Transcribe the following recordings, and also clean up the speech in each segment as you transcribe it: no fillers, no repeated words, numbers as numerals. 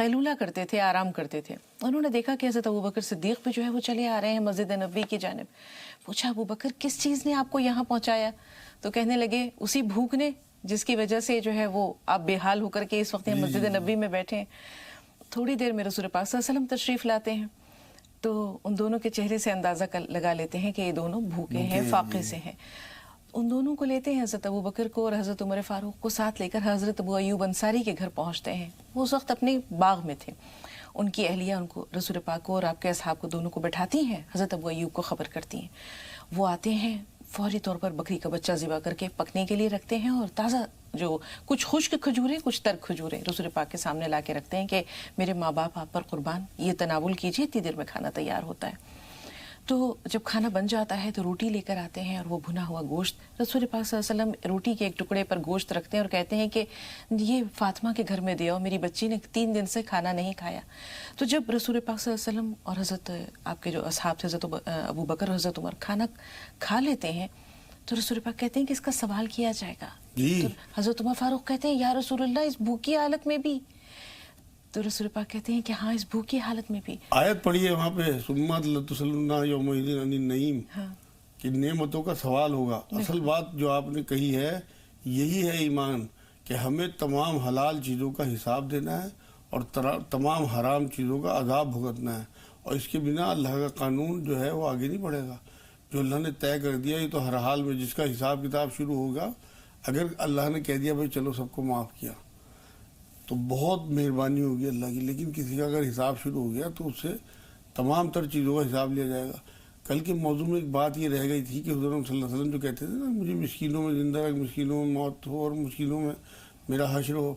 قیلولہ کرتے تھے، آرام کرتے تھے. انہوں نے دیکھا کہ حضرت ابوبکر صدیق بھی جو ہے وہ چلے آ رہے ہیں مسجد نبوی کی جانب. پوچھا ابوبکر کس چیز نے آپ کو یہاں پہنچایا؟ تو کہنے لگے اسی بھوک نے جس کی وجہ سے جو ہے وہ آپ بے حال ہو کر کے اس وقت مسجد نبوی میں بیٹھے ہیں. تھوڑی دیر میں رسول پاک صلی اللہ علیہ وسلم تشریف لاتے ہیں تو ان دونوں کے چہرے سے اندازہ لگا لیتے ہیں کہ یہ دونوں بھوکے ہیں، فاقے سے ہیں. ان دونوں کو لیتے ہیں، حضرت ابوبکر کو اور حضرت عمر فاروق کو ساتھ لے کر حضرت ابو ایوب انصاری کے گھر پہنچتے ہیں. وہ اس وقت اپنے باغ میں تھے. ان کی اہلیہ ان کو رسول پاک کو اور آپ کے اصحاب کو دونوں کو بٹھاتی ہیں، حضرت ابو ایوب کو خبر کرتی ہیں. وہ آتے ہیں، فوری طور پر بکری کا بچہ ذبح کر کے پکنے کے لیے رکھتے ہیں اور تازہ جو کچھ خشک کھجوریں کچھ ترک کھجوریں رسول پاک کے سامنے لا کے رکھتے ہیں کہ میرے ماں باپ آپ پر قربان، یہ تناول کیجیے، اتنی دیر میں کھانا تیار ہوتا ہے. تو جب کھانا بن جاتا ہے تو روٹی لے کر آتے ہیں اور وہ بھنا ہوا گوشت رسول پاک صلی اللہ علیہ وسلم روٹی کے ایک ٹکڑے پر گوشت رکھتے ہیں اور کہتے ہیں کہ یہ فاطمہ کے گھر میں دے آؤ، میری بچی نے 3 دن سے کھانا نہیں کھایا. تو جب رسول پاک صلی اللہ علیہ وسلم اور حضرت آپ کے جو اصحاب تھے حضرت ابو بکر اور حضرت عمر کھانا کھا لیتے ہیں تو رسول پاک کہتے ہیں کہ اس کا سوال کیا جائے گا. تو حضرت عمر فاروق کہتے ہیں یا رسول اللہ اس بھوکی حالت میں بھی؟ تو رسول پاک کہتے ہیں کہ ہاں اس بھوکی حالت میں بھی. آیت پڑھی ہے وہاں پہ سمات لتسلون یومئذ عن النعیم، کہ نعمتوں کا سوال ہوگا. اصل بات جو آپ نے کہی ہے یہی ہے ایمان، کہ ہمیں تمام حلال چیزوں کا حساب دینا ہے اور تمام حرام چیزوں کا عذاب بھگتنا ہے. اور اس کے بنا اللہ کا قانون جو ہے وہ آگے نہیں بڑھے گا. جو اللہ نے طے کر دیا یہ تو ہر حال میں جس کا حساب کتاب شروع ہوگا، اگر اللہ نے کہہ دیا بھائی چلو سب کو معاف کیا تو بہت مہربانی ہوگی اللہ کی. لیکن کسی کا اگر حساب شروع ہو گیا تو اس سے تمام تر چیزوں کا حساب لیا جائے گا. کل کے موضوع میں ایک بات یہ رہ گئی تھی کہ حضور صلی اللہ علیہ وسلم جو کہتے تھے نا مجھے مسکینوں میں زندہ رکھ، مسکینوں میں موت ہو اور مسکینوں میں میرا حشر ہو.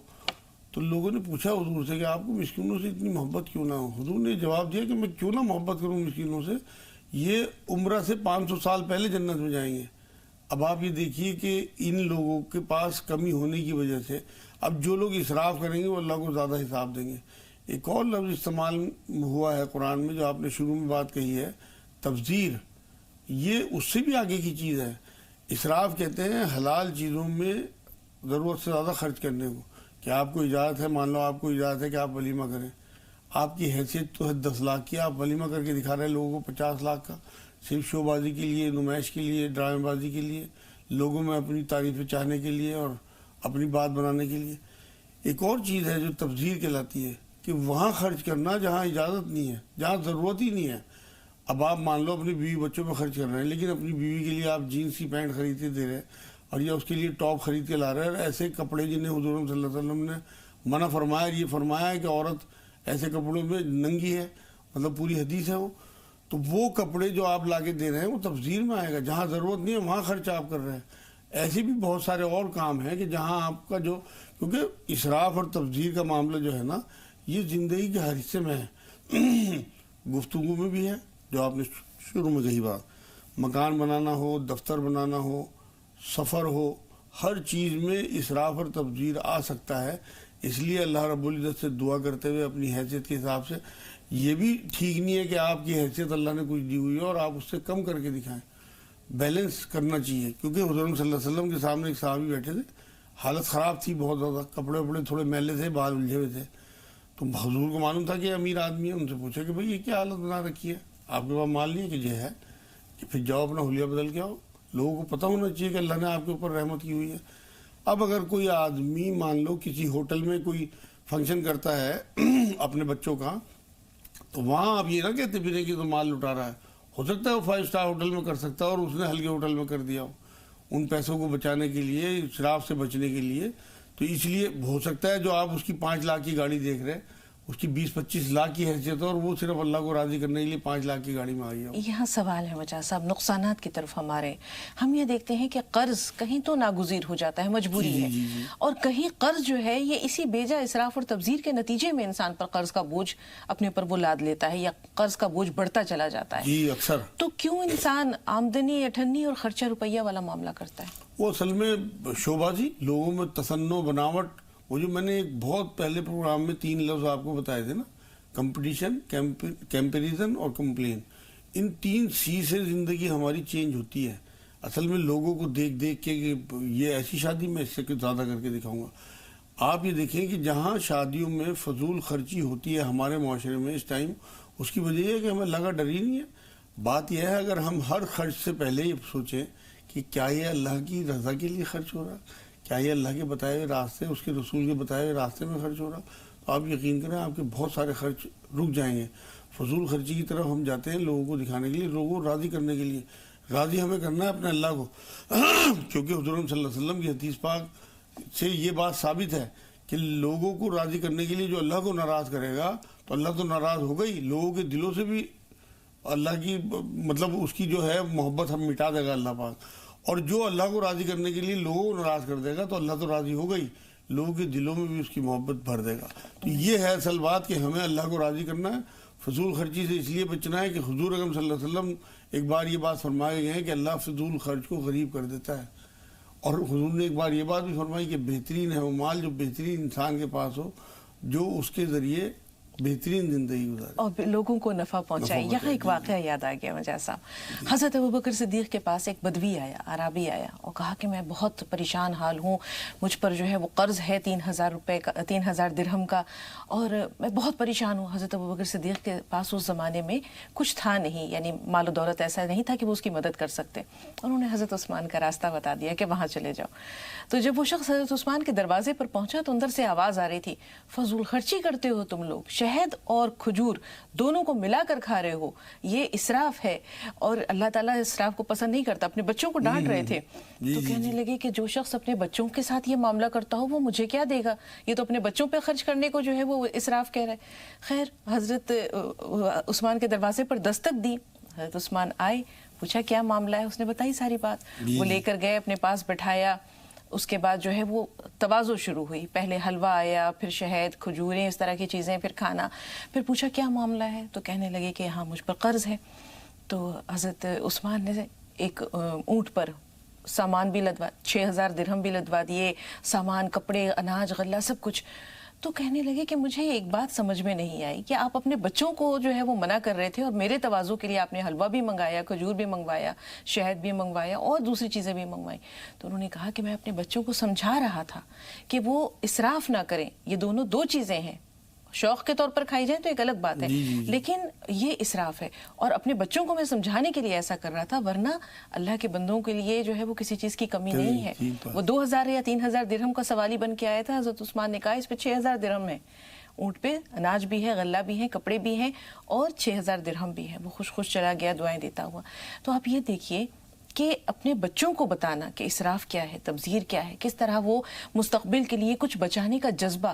تو لوگوں نے پوچھا حضور سے کہ آپ کو مسکینوں سے اتنی محبت کیوں نہ ہو؟ حضور نے جواب دیا کہ میں کیوں نہ محبت کروں مسکینوں سے، یہ عمرہ سے 500 سال پہلے جنت میں جائیں گے. اب آپ یہ دیکھیے کہ ان لوگوں کے پاس کمی ہونے کی وجہ سے اب جو لوگ اسراف کریں گے وہ اللہ کو زیادہ حساب دیں گے. ایک اور لفظ استعمال ہوا ہے قرآن میں جو آپ نے شروع میں بات کہی ہے، تبذیر، یہ اس سے بھی آگے کی چیز ہے. اسراف کہتے ہیں حلال چیزوں میں ضرورت سے زیادہ خرچ کرنے کو. کہ آپ کو اجازت ہے، مان لو آپ کو اجازت ہے کہ آپ ولیمہ کریں، آپ کی حیثیت تو ہے 10 لاکھ کی، آپ ولیمہ کر کے دکھا رہے ہیں لوگوں کو 50 لاکھ کا، صرف شو بازی کے لیے، نمائش کے لیے، ڈرامے بازی کے لیے، لوگوں میں اپنی تعریفیں چاہنے کے لیے اور اپنی بات بنانے کے لیے. ایک اور چیز ہے جو تبذیر کہلاتی ہے کہ وہاں خرچ کرنا جہاں اجازت نہیں ہے، جہاں ضرورت ہی نہیں ہے. اب آپ مان لو اپنی بیوی بچوں پہ خرچ کر رہے ہیں، لیکن اپنی بیوی کے لیے آپ جینس کی پینٹ خرید کے دے رہے ہیں اور یا اس کے لیے ٹاپ خرید کے لا رہے ہیں. ایسے کپڑے جنہیں حضور صلی اللہ علیہ وسلم نے منع فرمایا، یہ فرمایا ہے کہ عورت ایسے کپڑوں میں ننگی ہے، مطلب پوری حدیث ہے وہ. تو وہ کپڑے جو آپ لا کے دے رہے ہیں وہ تبذیر میں آئے گا. جہاں ضرورت نہیں ہے وہاں خرچ آپ کر رہے ہیں. ایسے بھی بہت سارے اور کام ہیں کہ جہاں آپ کا جو، کیونکہ اسراف اور تبذیر کا معاملہ جو ہے نا یہ زندگی کے ہر حصے میں ہے. گفتگو میں بھی ہے جو آپ نے شروع میں کہی بات، مکان بنانا ہو، دفتر بنانا ہو، سفر ہو، ہر چیز میں اسراف اور تبذیر آ سکتا ہے. اس لیے اللہ رب العزت سے دعا کرتے ہوئے اپنی حیثیت کے حساب سے، یہ بھی ٹھیک نہیں ہے کہ آپ کی حیثیت اللہ نے کچھ دی ہوئی ہے اور آپ اس سے کم کر کے دکھائیں. بیلنس کرنا چاہیے. کیونکہ حضور صلی اللہ علیہ وسلم کے سامنے ایک صحابی بیٹھے تھے، حالت خراب تھی بہت زیادہ، کپڑے وپڑے تھوڑے میلے تھے، بال الجھے ہوئے تھے. تو حضور کو معلوم تھا کہ امیر آدمی ہے. ان سے پوچھا کہ بھائی یہ کیا حالت بنا رکھی ہے، آپ کے پاس مال نہیں ہے؟ کہ یہ ہے. کہ پھر جاؤ اپنا حلیہ بدل کے آؤ. لوگوں کو پتہ ہونا چاہیے کہ اللہ نے آپ کے اوپر رحمت کی ہوئی ہے. اب اگر کوئی آدمی مان لو کسی ہوٹل میں کوئی فنکشن کرتا ہے اپنے بچوں کا، تو وہاں آپ یہ نہ کہتے پھریں کہ تو مال لٹا رہا ہے. ہو سکتا ہے وہ 5 اسٹار ہوٹل میں کر سکتا ہے اور اس نے ہلکے ہوٹل میں کر دیا ہو ان پیسوں کو بچانے کے لیے، اسراف سے بچنے کے لیے. تو اس لیے ہو سکتا ہے جو آپ اس کی 5 لاکھ کی گاڑی دیکھ رہے ہیں اس کی 20-25 لاکھ کی حیثیت ہے اور وہ صرف اللہ کو راضی کرنے کے لیے 5 لاکھ کی گاڑی میں آئی ہے. یہاں سوال ہے مجاز صاحب نقصانات کی طرف ہمارے. ہم یہ دیکھتے ہیں کہ قرض کہیں تو ناگزیر ہو جاتا ہے، مجبوری ہے، اور کہیں قرض جو ہے یہ اسی بیجا اسراف اور تبذیر کے نتیجے میں انسان پر قرض کا بوجھ اپنے پر وہ لاد لیتا ہے یا قرض کا بوجھ بڑھتا چلا جاتا ہے. جی اکثر. تو کیوں انسان آمدنی اٹھنی اور خرچہ روپیہ والا معاملہ کرتا ہے؟ وہ اصل میں شوبازی، لوگوں میں تصنع، بناوٹ. وہ جو میں نے ایک بہت پہلے پروگرام میں 3 لفظ آپ کو بتائے تھے نا، کمپٹیشن، کیمپیریزن اور کمپلین. ان 3 سی سے زندگی ہماری چینج ہوتی ہے. اصل میں لوگوں کو دیکھ دیکھ کے کہ یہ ایسی شادی میں اس سے کچھ زیادہ کر کے دکھاؤں گا. آپ یہ دیکھیں کہ جہاں شادیوں میں فضول خرچی ہوتی ہے ہمارے معاشرے میں اس ٹائم، اس کی وجہ یہ ہے کہ ہمیں اللہ کا ڈر ہی نہیں ہے۔ بات یہ ہے اگر ہم ہر خرچ سے پہلے یہ سوچیں کہ کیا یہ اللہ کی رضا کے لیے خرچ ہو رہا، کیا یہ اللہ کے بتائے ہوئے راستے، اس کے رسول کے بتائے ہوئے راستے میں خرچ ہو رہا، تو آپ یقین کریں آپ کے بہت سارے خرچ رک جائیں گے۔ فضول خرچی کی طرف ہم جاتے ہیں لوگوں کو دکھانے کے لیے، لوگوں کو راضی کرنے کے لیے۔ راضی ہمیں کرنا ہے اپنے اللہ کو، کیونکہ حضور صلی اللہ علیہ وسلم کی حدیث پاک سے یہ بات ثابت ہے کہ لوگوں کو راضی کرنے کے لیے جو اللہ کو ناراض کرے گا تو اللہ تو ناراض ہو گئی، لوگوں کے دلوں سے بھی اللہ کی مطلب اس کی جو ہے محبت ہم مٹا دے گا اللہ پاک، اور جو اللہ کو راضی کرنے کے لیے لوگوں کو ناراض کر دے گا تو اللہ تو راضی ہو گئی، لوگوں کے دلوں میں بھی اس کی محبت بھر دے گا۔ تو یہ ہے اصل بات کہ ہمیں اللہ کو راضی کرنا ہے، فضول خرچی سے اس لیے بچنا ہے کہ حضور اکرم صلی اللہ علیہ وسلم ایک بار یہ بات فرمائے گئے ہیں کہ اللہ فضول خرچ کو غریب کر دیتا ہے، اور حضور نے ایک بار یہ بات بھی فرمائی کہ بہترین ہے وہ مال جو بہترین انسان کے پاس ہو، جو اس کے ذریعے بہترین زندگی گزارے اور لوگوں کو نفع پہنچائے۔ یہاں ایک واقعہ یاد آ گیا مجھے صاحب، حضرت ابوبکر صدیق کے پاس ایک بدوی آیا، عرابی آیا اور کہا کہ میں بہت پریشان حال ہوں، مجھ پر جو ہے وہ قرض ہے 3000 روپے کا، 3000 درہم کا، اور میں بہت پریشان ہوں۔ حضرت ابوبکر صدیق کے پاس اس زمانے میں کچھ تھا نہیں، یعنی مال و دولت ایسا نہیں تھا کہ وہ اس کی مدد کر سکتے، انہوں نے حضرت عثمان کا راستہ بتا دیا کہ وہاں چلے جاؤ۔ تو جب وہ شخص حضرت عثمان کے دروازے پر پہنچا تو اندر سے آواز آ رہی تھی، فضول خرچی کرتے ہو تم لوگ، شہد اور کھجور دونوں کو ملا کر کھا رہے ہو، یہ اسراف ہے، اور اللہ تعالیٰ اسراف کو پسند نہیں کرتا۔ اپنے بچوں کو ڈانٹ رہے تھے، تو کہنے لگے کہ جو شخص اپنے بچوں کے ساتھ یہ معاملہ کرتا ہو وہ مجھے کیا دے گا، یہ تو اپنے بچوں پہ خرچ کرنے کو جو ہے وہ اسراف کہہ رہا ہے۔ خیر حضرت عثمان کے دروازے پر دستک دی، حضرت عثمان آئے، پوچھا کیا معاملہ ہے، اس نے بتائی ساری بات، وہ لے کر گئے اپنے پاس بٹھایا، اس کے بعد جو ہے وہ تواضع شروع ہوئی، پہلے حلوہ آیا، پھر شہد، کھجوریں، اس طرح کی چیزیں، پھر کھانا، پھر پوچھا کیا معاملہ ہے، تو کہنے لگے کہ ہاں مجھ پر قرض ہے۔ تو حضرت عثمان نے ایک اونٹ پر سامان بھی لدوا، 6000 درہم بھی لدوا دیے، سامان، کپڑے، اناج، غلہ، سب کچھ۔ تو کہنے لگے کہ مجھے ایک بات سمجھ میں نہیں آئی کہ آپ اپنے بچوں کو جو ہے وہ منع کر رہے تھے اور میرے تواضع کے لیے آپ نے حلوہ بھی منگایا، کھجور بھی منگوایا، شہد بھی منگوایا اور دوسری چیزیں بھی منگوائی۔ تو انہوں نے کہا کہ میں اپنے بچوں کو سمجھا رہا تھا کہ وہ اسراف نہ کریں، یہ دونوں دو چیزیں ہیں، شوق کے طور پر کھائی جائیں تو ایک الگ بات ہے، لیکن یہ اسراف ہے، اور اپنے بچوں کو میں سمجھانے کے لیے ایسا کر رہا تھا، ورنہ اللہ کے بندوں کے لیے جو ہے وہ کسی چیز کی کمی نہیں ہے۔ وہ 2000 یا 3000 درہم کا سوالی بن کے آیا تھا، حضرت عثمان نے کہا اس پہ 6000 درہم ہے، اونٹ پہ اناج بھی ہے، غلہ بھی ہے، کپڑے بھی ہیں، اور 6000 درہم بھی ہے۔ وہ خوش خوش چلا گیا دعائیں دیتا ہوا۔ تو آپ یہ دیکھیے کہ اپنے بچوں کو بتانا کہ اسراف کیا ہے، تبذیر کیا ہے، کس طرح وہ مستقبل کے لیے کچھ بچانے کا جذبہ،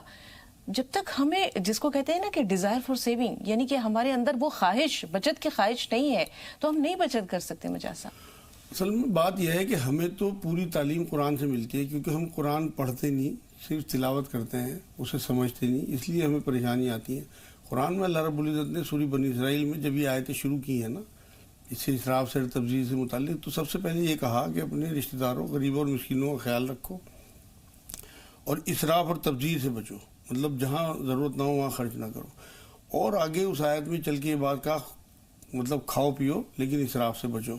جب تک ہمیں جس کو کہتے ہیں نا کہ ڈیزائر فار سیونگ، یعنی کہ ہمارے اندر وہ خواہش، بچت کی خواہش نہیں ہے تو ہم نہیں بچت کر سکتے۔ مجاز صاحب اصل میں بات یہ ہے کہ ہمیں تو پوری تعلیم قرآن سے ملتی ہے، کیونکہ ہم قرآن پڑھتے نہیں، صرف تلاوت کرتے ہیں، اسے سمجھتے نہیں، اس لیے ہمیں پریشانی آتی ہے۔ قرآن میں اللہ رب العزت نے سورہ بنی اسرائیل میں جب یہ آیتیں شروع کی ہیں نا، اس سے اسراف سے تبذیر سے متعلق، تو سب سے پہلے یہ کہا کہ اپنے رشتہ داروں، غریبوں اور مسکینوں کا خیال رکھو اور اسراف اور تبذیر سے بچو، مطلب جہاں ضرورت نہ ہو وہاں خرچ نہ کرو۔ اور آگے اس آیت میں چل کے یہ بات کا مطلب کھاؤ پیو لیکن اسراف سے بچو۔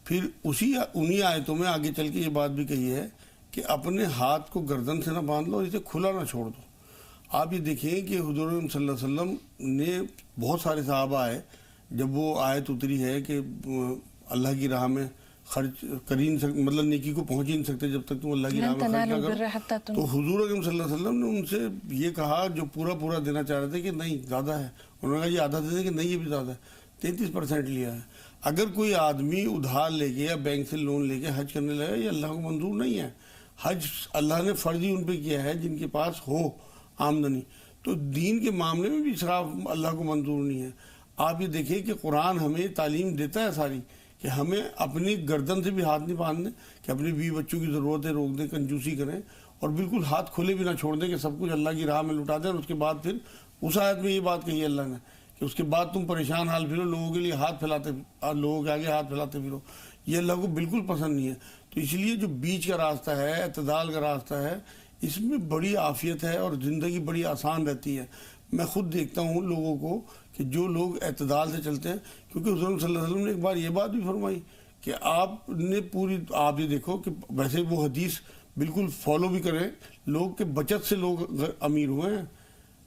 پھر انہی آیتوں میں آگے چل کے یہ بات بھی کہی ہے کہ اپنے ہاتھ کو گردن سے نہ باندھ لو، اسے کھلا نہ چھوڑ دو۔ آپ یہ دیکھیں کہ حضور صلی اللہ علیہ وسلم نے بہت سارے صحابہ آئے، جب وہ آیت اتری ہے کہ اللہ کی راہ میں خرچ کر ہی نہیں سکتے، مطلب نیکی کو پہنچ ہی نہیں سکتے جب تک تم اللہ کی راہ میں خرچ نہ کرو، تو حضور اکرم صلی اللہ علیہ وسلم نے ان سے یہ کہا جو پورا دینا چاہ رہے تھے کہ نہیں زیادہ ہے، انہوں نے کہا یہ آدھا دے دیں کہ نہیں یہ بھی زیادہ ہے، 33% لیا ہے۔ اگر کوئی آدمی ادھار لے کے یا بینک سے لون لے کے حج کرنے لگا، یہ اللہ کو منظور نہیں ہے۔ حج اللہ نے فرض ہی ان پہ کیا ہے جن کے پاس ہو آمدنی، تو دین کے معاملے میں بھی اسراف اللہ کو منظور نہیں ہے۔ آپ یہ دیکھیں کہ قرآن ہمیں تعلیم دیتا ہے ساری کہ ہمیں اپنی گردن سے بھی ہاتھ نہیں باندھنے، کہ اپنے بیوی بچوں کی ضرورتیں روک دیں، کنجوسی کریں، اور بالکل ہاتھ کھلے بھی نہ چھوڑ دیں کہ سب کچھ اللہ کی راہ میں لٹا دیں، اور اس کے بعد پھر اس آیت میں یہ بات کہی ہے اللہ نے کہ اس کے بعد تم پریشان حال پھرو، لوگوں کے لیے ہاتھ پھیلاتے، لوگوں کے آگے ہاتھ پھیلاتے پھرو، یہ اللہ کو بالکل پسند نہیں ہے۔ تو اس لیے جو بیچ کا راستہ ہے، اعتدال کا راستہ ہے، اس میں بڑی عافیت ہے اور زندگی بڑی آسان رہتی ہے۔ میں خود دیکھتا ہوں لوگوں کو کہ جو لوگ اعتدال سے چلتے ہیں، کیونکہ حضور صلی اللہ علیہ وسلم نے ایک بار یہ بات بھی فرمائی کہ آپ نے آپ یہ دیکھو کہ ویسے وہ حدیث بالکل فالو بھی کریں لوگ کہ بچت سے لوگ امیر ہوئے ہیں،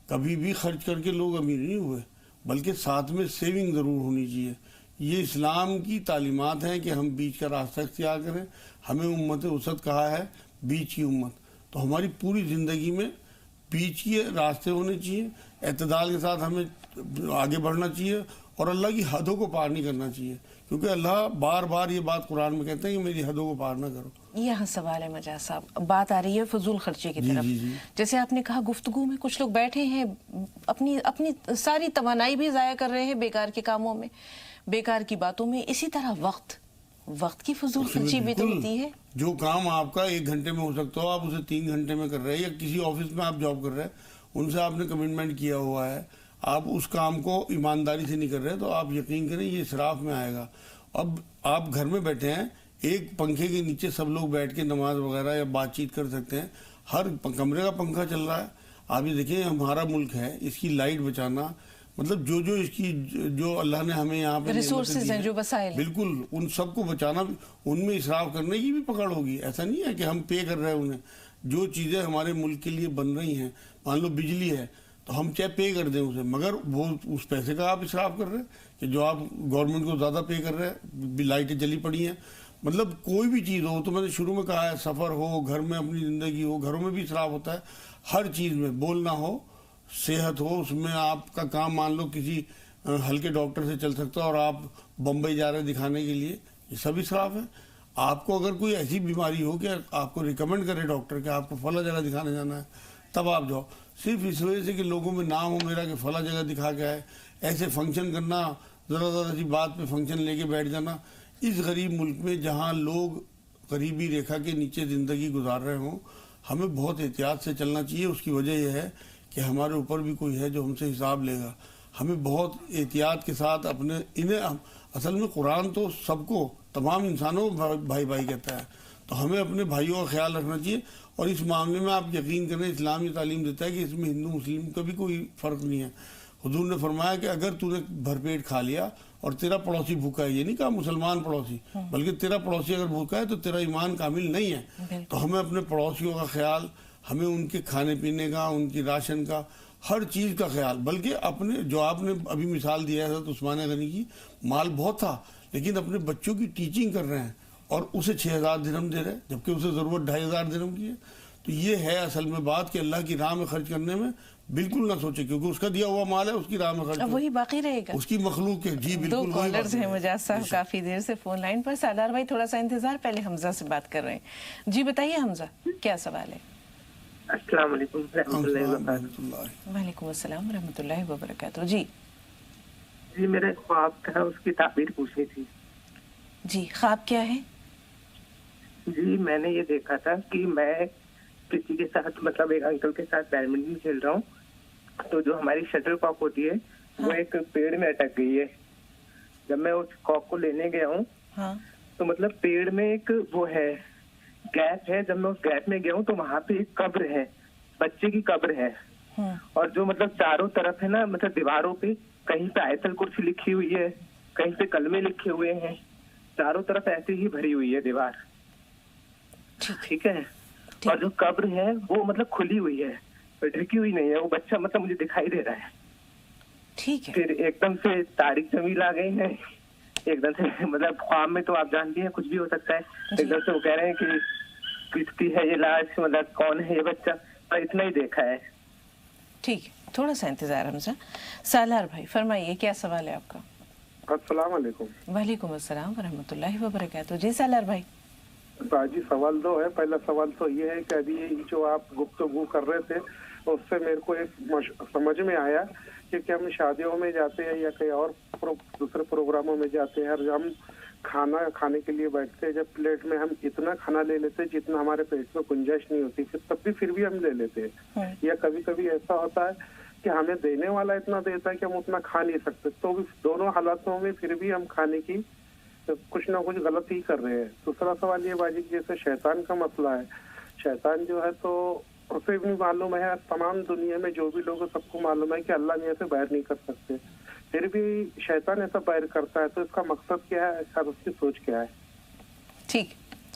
کبھی بھی خرچ کر کے لوگ امیر نہیں ہوئے، بلکہ ساتھ میں سیونگ ضرور ہونی چاہیے. یہ اسلام کی تعلیمات ہیں کہ ہم بیچ کا راستہ اختیار کریں. ہمیں امت وسط کہا ہے، بیچ کی امت. تو ہماری پوری زندگی میں بیچ کے راستے ہونے چاہیے، اعتدال کے ساتھ ہمیں آگے بڑھنا چاہیے اور اللہ کی حدوں کو پار نہیں کرنا چاہیے، کیونکہ اللہ بار بار یہ بات قرآن میں کہتے ہیں کہ میری حدوں کو پار نہ کرو. یہاں سوال ہے مجاز صاحب، بات آ رہی ہے فضول خرچی کی طرف. جیسے آپ نے کہا گفتگو میں کچھ لوگ بیٹھے ہیں اپنی ساری توانائی بھی ضائع کر رہے ہیں بیکار کے کاموں میں، بیکار کی باتوں میں. اسی طرح وقت کی فضول خرچی بھی تو ہوتی ہے. جو کام آپ کا 1 گھنٹے میں ہو سکتا ہو آپ اسے 3 گھنٹے میں کر رہے ہیں، یا کسی آفس میں آپ جاب کر رہے ہیں، ان سے آپ نے کمٹمنٹ کیا ہوا ہے، آپ اس کام کو ایمانداری سے نہیں کر رہے، تو آپ یقین کریں یہ اسراف میں آئے گا. اب آپ گھر میں بیٹھے ہیں، ایک پنکھے کے نیچے سب لوگ بیٹھ کے نماز وغیرہ یا بات چیت کر سکتے ہیں، ہر کمرے کا پنکھا چل رہا ہے. آپ یہ دیکھیں ہمارا ملک ہے، اس کی لائٹ بچانا، مطلب جو اس کی جو اللہ نے ہمیں یہاں پہ ریسورسز ہیں، جو وسائل، بالکل ان سب کو بچانا، ان میں اسراف کرنے کی بھی پکڑ ہوگی. ایسا نہیں ہے کہ ہم پے کر رہے ہیں انہیں. جو چیزیں ہمارے ملک کے لیے بن رہی ہیں، مان لو بجلی ہے تو ہم چاہے پے کر دیں اسے، مگر وہ اس پیسے کا آپ اسراف کر رہے ہیں کہ جو آپ گورنمنٹ کو زیادہ پے کر رہے ہیں. لائٹیں جلی پڑی ہیں، مطلب کوئی بھی چیز ہو، تو میں نے شروع میں کہا ہے، سفر ہو، گھر میں اپنی زندگی ہو، گھروں میں بھی اسراف ہوتا ہے. ہر چیز میں بولنا ہو، صحت ہو، اس میں آپ کا کام مان لو کسی ہلکے ڈاکٹر سے چل سکتا ہے اور آپ بمبئی جا رہے ہیں دکھانے کے لیے، یہ سب اسراف ہے. آپ کو اگر کوئی ایسی بیماری ہو کہ آپ کو ریکمنڈ کرے ڈاکٹر کہ آپ کو فلاں جگہ دکھانے جانا ہے، تب آپ جاؤ. صرف اس وجہ سے کہ لوگوں میں نام ہو میرا کہ فلاں جگہ دکھا کے آئے، ایسے فنکشن کرنا، ذرا سی بات پہ فنکشن لے کے بیٹھ جانا. اس غریب ملک میں جہاں لوگ غریبی ریکھا کے نیچے زندگی گزار رہے ہوں، ہمیں بہت احتیاط سے چلنا چاہیے. اس کی وجہ یہ ہے کہ ہمارے اوپر بھی کوئی ہے جو ہم سے حساب لے گا. ہمیں بہت احتیاط کے ساتھ اصل میں قرآن تو سب کو، تمام انسانوں کو بھائی بھائی کہتا ہے، تو ہمیں اپنے بھائیوں کا خیال رکھنا چاہیے. اور اس معاملے میں آپ یقین کریں، اسلام یہ تعلیم دیتا ہے کہ اس میں ہندو مسلم کا بھی کوئی فرق نہیں ہے. حضور نے فرمایا کہ اگر تو نے بھر پیٹ کھا لیا اور تیرا پڑوسی بھوکا ہے، یہ نہیں کہا مسلمان پڑوسی، بلکہ تیرا پڑوسی اگر بھوکا ہے تو تیرا ایمان کامل نہیں ہے. تو ہمیں اپنے پڑوسیوں کا خیال، ہمیں ان کے کھانے پینے کا، ان کی راشن کا، ہر چیز کا خیال، بلکہ اپنے جو آپ نے ابھی مثال دیا ہے حضرت عثمان غنی کی، مال بہت تھا لیکن اپنے بچوں کی ٹیچنگ کر رہے ہیں اور اسے 6000 درہم دے رہے ہیں، جبکہ اسے ضرورت 2500 درہم کی ہے. تو یہ ہے اصل میں بات کہ اللہ کی راہ میں خرچ کرنے میں بالکل نہ سوچے، کیونکہ اس کا دیا ہوا مال ہے، اس کی راہ میں خرچ، وہی باقی رہے گا، اس کی مخلوق ہے. جی بالکل. 2 کالرز ہیں مجاز صاحب کافی دیر سے فون لائن پر. سالار بھائی تھوڑا سا انتظار، پہلے حمزہ سے بات کر رہے ہیں. جی بتائیے حمزہ، کیا سوال ہے؟ السلام علیکم ورحمۃ اللہ وبرکاتہ. وعلیکم السلام ورحمۃ اللہ وبرکاتہ. جی میرا خواب تھا، اس کی تعبیر پوچھنی تھی. جی خواب کیا ہے؟ جی میں نے یہ دیکھا تھا کہ میں کسی کے ساتھ، مطلب ایک انکل کے ساتھ بیڈمنٹن کھیل رہا ہوں، تو جو ہماری شٹل کاک ہوتی ہے وہ ایک پیڑ میں اٹک گئی ہے. جب میں اس کاک کو لینے گیا ہوں تو مطلب پیڑ میں ایک وہ ہے گیپ ہے. جب میں اس گیپ میں گیا ہوں تو وہاں پہ ایک قبر ہے، بچے کی قبر ہے. اور جو مطلب چاروں طرف ہے نا، مطلب دیواروں پہ کہیں پہ آیت الکرسی لکھی ہوئی ہے، کہیں پہ کلمے لکھے ہوئے ہیں، چاروں طرف ایسے ہی بھری ہوئی ہے دیوار. ٹھیک ہے. اور جو قبر ہے وہ مطلب کھلی ہوئی ہے، ڈھکی ہوئی نہیں ہے. وہ بچہ مطلب مجھے دکھائی دے رہا ہے. ٹھیک ہے. پھر ایک دم سے طارق جمیل آ گئی ہیں، ایک دم سے مطلب خواب میں تو آپ جانتی ہیں کچھ بھی ہو سکتا ہے. ایک دم سے وہ کہہ رہے ہیں کہ کس کی ہے یہ لاش، مطلب کون ہے یہ بچہ. اور اتنا ہی دیکھا ہے. ٹھیک ہے، تھوڑا سا انتظار حمزہ. سالار بھائی فرمائیے، کیا سوال ہے آپ کا؟ السلام علیکم. وعلیکم السلام ورحمۃ اللہ وبرکاتہ. جی سالار بھائی. جی سوال 2 ہے. پہلا سوال تو یہ ہے کہ ابھی جو آپ گفتگو کر رہے تھے اس سے میرے کو ایک سمجھ میں آیا کہ ہم شادیوں میں جاتے ہیں یا کہیں اور دوسرے پروگراموں میں جاتے ہیں، اور ہم کھانا کھانے کے لیے بیٹھتے ہیں، جب پلیٹ میں ہم اتنا کھانا لے لیتے ہیں جتنا ہمارے پیٹ میں گنجائش نہیں ہوتی، پھر بھی ہم لے لیتے ہیں. یا کبھی کبھی ایسا ہوتا ہے کہ ہمیں دینے والا اتنا دیتا ہے کہ ہم اتنا کھا نہیں سکتے. تو دونوں حالاتوں میں پھر بھی ہم کھانے کی کچھ نہ کچھ غلط ہی کر رہے ہیں. دوسرا سوال یہ باجی، جیسے شیطان کا مسئلہ ہے، شیطان جو ہے تو اسے بھی معلوم ہے، تمام دنیا میں جو بھی لوگ ہیں سب کو معلوم ہے کہ اللہ نے ایسے باہر نہیں کر سکتے، پھر بھی شیطان ایسا باہر کرتا ہے. تو اس کا مقصد کیا ہے اور اس کی سوچ کیا ہے؟ ٹھیک،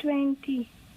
20।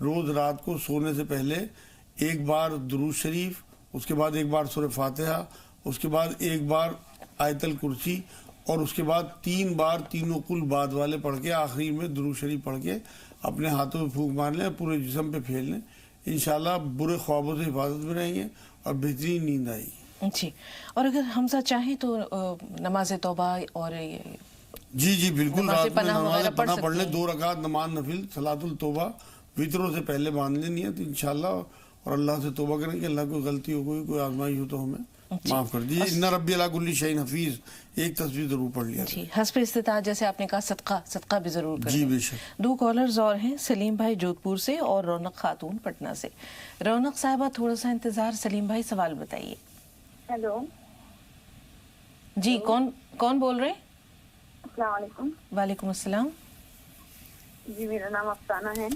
روز رات کو سونے سے پہلے ایک بار درود شریف، اس کے بعد ایک بار سورہ فاتحہ، اس کے بعد ایک بار آیت الکرسی، اور اس کے بعد 3 بار تینوں کل بعد والے پڑھ کے آخری میں درود شریف پڑھ کے اپنے ہاتھوں میں پھونک مار لیں، پورے جسم پہ پھیل لیں. انشاءاللہ برے خوابوں سے حفاظت میں رہیں گے اور بہترین نیند آئے گی. جی، اور اگر حمزہ چاہیں تو نماز توبہ اور جی بالکل، نماز رات میں پناہ نماز وغیرہ پڑھ پناہ پڑھ لیں، سکتے 2 رکعت نماز نفل صلاۃ التوبہ وطروں سے پہلے باندھ لینی ہے تو انشاءاللہ، اور اللہ سے توبہ کریں کہ اللہ کوئی غلطی ہو گئی، کوئی آزمائی ہو تو ہمیں معاف کر دیجیے. ان ربی علی کل شیء حفیظ ایک تصویر ضرور پڑھ لیا. جی، حسب استطاعت جیسے آپ نے کہا صدقہ بھی ضرور کریں. جی بے شک. 2 کالرز اور ہیں، سلیم بھائی جودھپور سے اور رونق خاتون پٹنہ سے. رونق صاحبہ تھوڑا سا انتظار، سلیم بھائی سوال بتائیے. ہیلو جی، کون بول رہے ہیں؟ السلام علیکم. وعلیکم السلام. جی میرا نام افسانہ ہے.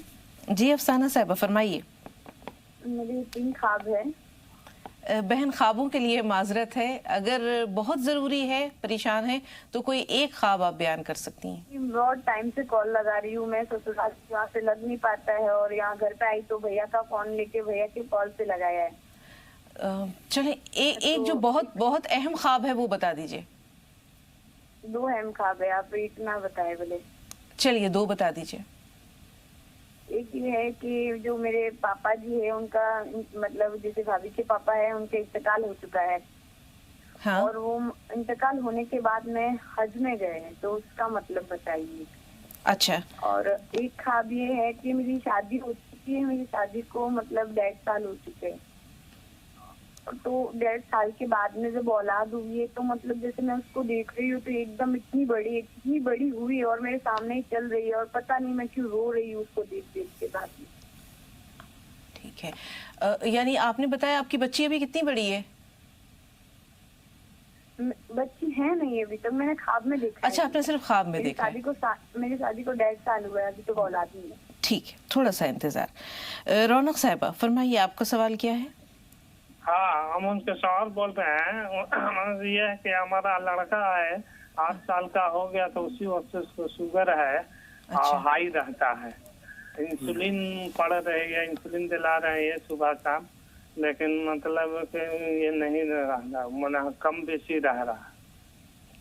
جی افسانہ صاحبہ فرمائیے. میرے 3 خواب ہے. بہن خوابوں کے لیے معذرت ہے، اگر بہت ضروری ہے، پریشان ہے تو کوئی ایک خواب آپ بیان کر سکتی ہیں. بہت ٹائم سے کال لگا رہی ہوں میں، سسرال وہاں سے لگ نہیں پاتا ہے، اور یہاں گھر پہ آئی تو بھیا کا فون لے کے بھیا کے کال سے لگایا ہے. چلیں ایک جو بہت اہم خواب ہے وہ بتا دیجئے. 2 اہم خواب ہے، آپ ایک نہ بتائے بولے. چلیے 2 بتا دیجئے. ایک یہ ہے کہ جو میرے پاپا جی ہے ان کا مطلب جیسے بھابھی کے پاپا ہے ان کے انتقال ہو چکا ہے. ہاں. اور وہ انتقال ہونے کے بعد میں حج میں گئے ہیں تو اس کا مطلب بتائیے. اچھا. اور ایک خواب یہ ہے کہ میری شادی ہو چکی ہے، میری شادی کو مطلب 1.5 سال ہو چکے ہیں، تو 1.5 سال کے بعد میں جب اولاد ہوئی ہے تو مطلب جیسے میں اس کو دیکھ رہی ہوں تو ایک دم اتنی بڑی ہوئی اور میرے سامنے ہی چل رہی ہے، اور پتہ نہیں میں کیوں رو رہی ہوں اس کو دیکھ کے بعد میں. ٹھیک ہے، یعنی آپ نے بتایا آپ کی بچی ابھی کتنی بڑی ہے؟ بچی ہے نہیں ابھی تک، میں نے خواب میں دیکھا. اچھا، آپ نے صرف خواب میں دیکھا ہے. میری شادی کو 1.5 سال ہوا ہے، ابھی تو اولاد نہیں ہے. ٹھیک ہے، تھوڑا سا انتظار. رونق صاحبہ فرمائیے، آپ کا سوال کیا ہے؟ ہاں، ہم ان کے سوال بول رہے ہیں. یہ ہے کہ ہمارا لڑکا ہے 8 سال کا ہو گیا تو اسی وقت سے اس کو شوگر ہے اور ہائی رہتا ہے. انسولین پڑ رہی ہے، انسولین دلا رہے ہیں یہ صبح شام، لیکن مطلب کہ یہ نہیں رہا، کم بیشی رہ رہا.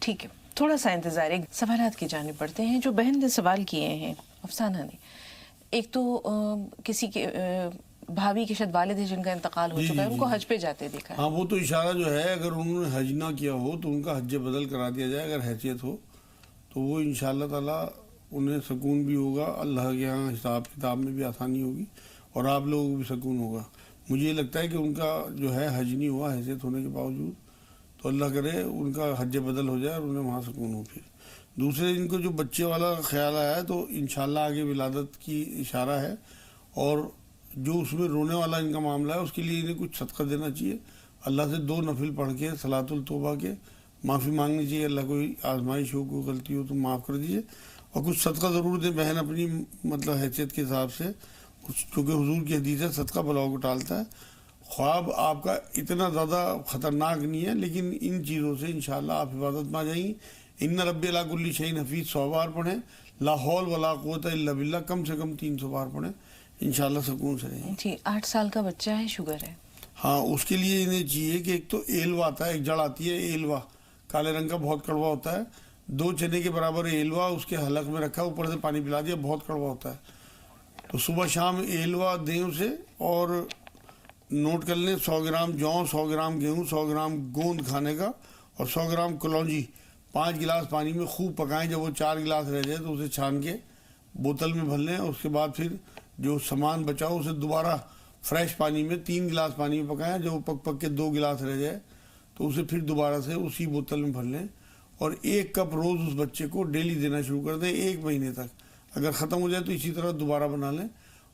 ٹھیک ہے، تھوڑا سا انتظار. ایک سوالات کی جانب پڑھتے ہیں جو بہن نے سوال کیے ہیں افسانہ نے. ایک تو کسی کے بھابھی کے شاید والد ہے جن کا انتقال ہو چکا ہے، ان کو حج پہ جاتے دیکھا ہے. ہاں، وہ تو اشارہ جو ہے اگر انہوں نے حج نہ کیا ہو تو ان کا حج بدل کرا دیا جائے اگر حیثیت ہو تو وہ انشاءاللہ تعالیٰ انہیں سکون بھی ہوگا، اللہ کے یہاں حساب کتاب میں بھی آسانی ہوگی اور آپ لوگوں کو بھی سکون ہوگا. مجھے یہ لگتا ہے کہ ان کا جو ہے حج نہیں ہوا حیثیت ہونے کے باوجود، تو اللہ کرے ان کا حج بدل ہو جائے اور انہیں وہاں سکون ہو. پھر دوسرے ان کو جو بچے والا خیال آیا ہے تو انشاءاللہ آگے ولادت کی اشارہ ہے، اور جو اس میں رونے والا ان کا معاملہ ہے اس کے لیے انہیں کچھ صدقہ دینا چاہیے. اللہ سے 2 نفل پڑھ کے صلاۃ التوبہ کے معافی مانگنی چاہیے، اللہ کوئی آزمائش ہو، کوئی غلطی ہو تو معاف کر دیجیے، اور کچھ صدقہ ضرور دیں بہن اپنی مطلب حیثیت کے حساب سے، چونکہ حضور کی حدیث ہے صدقہ بلاؤ کو ٹالتا ہے. خواب آپ کا اتنا زیادہ خطرناک نہیں ہے، لیکن ان چیزوں سے انشاءاللہ آپ حفاظت میں آ جائیں گی. ان ربی علی کل شیء حفیظ 100 بار پڑھیں، لا حول ولا قوت الا باللہ کم سے کم 300 بار پڑھیں، انشاءاللہ سکون سے رہیں. جی، 8 سال کا بچہ ہے، شوگر ہے. ہاں، اس کے لیے انہیں چاہیے کہ ایک تو ایلوا آتا ہے، ایک جڑ آتی ہے ایلوا، کالے رنگ کا بہت کڑوا ہوتا ہے، 2 چنے کے برابر ایلوا اس کے حلق میں رکھا، اوپر سے پانی پلا دیا، بہت کڑوا ہوتا ہے. تو صبح شام ایلوا دیں اسے، اور نوٹ کر لیں 100 گرام جو، 100 گرام گیہوں، 100 گرام گوند کھانے کا، اور 100 گرام کلونجی 5 گلاس پانی میں خوب پکائیں. جب وہ 4 گلاس رہ جائے تو اسے چھان کے بوتل میں بھر لیں، اور اس کے بعد پھر جو سامان بچا ہو اسے دوبارہ فریش پانی میں 3 گلاس پانی میں پکائیں. جب وہ پک کے 2 گلاس رہ جائے تو اسے پھر دوبارہ سے اسی بوتل میں بھر لیں، اور 1 کپ روز اس بچے کو ڈیلی دینا شروع کر دیں 1 مہینے تک. اگر ختم ہو جائے تو اسی طرح دوبارہ بنا لیں.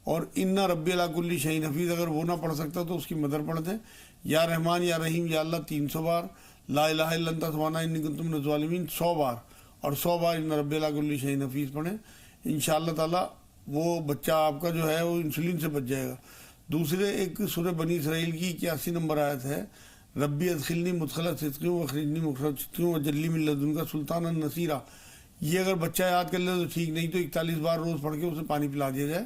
اور ان ربی علی کل شیء حفیظ اگر وہ نہ پڑھ سکتا تو اس کی مدر پڑھ دیں، یا رحمان یا رحیم یا اللہ 300 بار، لا الہ الا انت سبحانک انی کنت من الظالمین 100 بار، اور 100 بار ان ربی علی کل شیء حفیظ پڑھیں. انشاءاللہ تعالیٰ وہ بچہ آپ کا جو ہے وہ انسولین سے بچ جائے گا. دوسرے ایک سورہ بنی اسرائیل کی 81 نمبر آیت ہے، ربی ادخلنی مدخل صدق واخرجنی مخرج صدق وجعلنی من لدنک سلطانا نصیرا. یہ اگر بچہ یاد کر لے تو ٹھیک، نہیں تو 41 بار روز پڑھ کے اسے پانی پلا دیا جائے.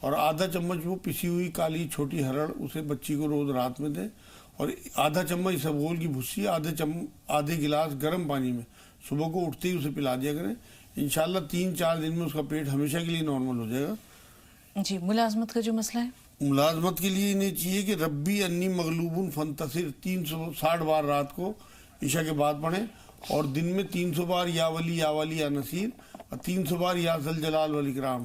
اور آدھا چمچ وہ پسی ہوئی کالی چھوٹی ہرڑ اسے بچی کو روز رات میں دیں، اور آدھا چمچ اسبگول کی بھسی آدھے گلاس گرم پانی میں صبح کو اٹھتے ہی اسے پلا دیا کریں. انشاءاللہ 3-4 دن میں اس کا پیٹ ہمیشہ کے لیے نارمل ہو جائے گا. جی ملازمت کا جو مسئلہ ہے، ملازمت کے لیے انہیں چاہیے کہ ربی انی مغلوبن فانتصر 360 بار رات کو عشاء کے بعد پڑھیں، اور دن میں 300 بار یا ولی یا ولی یا نصیر، اور 300 بار یا ذل جلال والاکرام.